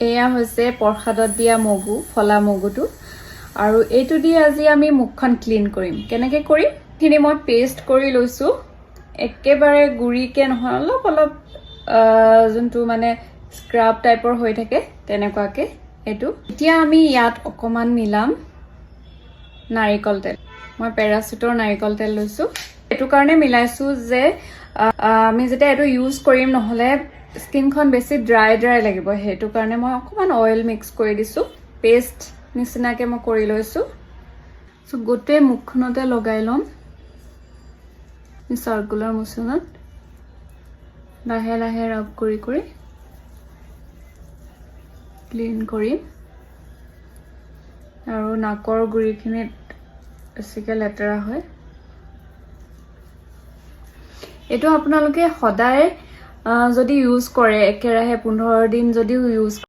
এয়া হৈছে প্ৰসাদত দিয়া মগু, ফলা মগুটো। আৰু এইটো দি আজি আমি মুখখন ক্লিন কৰিম। কেনেকৈ কৰিম খিনি মই পেষ্ট কৰি লৈছোঁ, একেবাৰে গুৰিকে নহয়, অলপ অলপ যোনটো মানে স্ক্ৰাব টাইপৰ হৈ থাকে তেনেকুৱাকে এইটো। এতিয়া আমি ইয়াত অকণমান মিলাম নাৰিকল তেল। মই পেৰাচুটৰ নাৰিকল তেল লৈছোঁ। এইটো কাৰণে মিলাইছোঁ যে আমি যেতিয়া এইটো ইউজ কৰিম নহ'লে স্কিনখন বেছি ড্ৰাই ড্ৰাই লাগিব, সেইটো কাৰণে মই অকণমান অইল মিক্স কৰি দিছোঁ। পেষ্ট নিচিনাকৈ মই কৰি লৈছোঁ। চ' গোটেই মুখখনতে লগাই ল'ম চাৰ্কুলাৰ মোচনত, লাহে লাহে ৰাব কৰি কৰি ক্লিন কৰিম। আৰু নাকৰ গুৰিখিনিত বেছিকৈ লেতেৰা হয়। এইটো আপোনালোকে সদায় যদি ইউজ কৰে, একেৰাহে 15 দিন যদিও ইউজ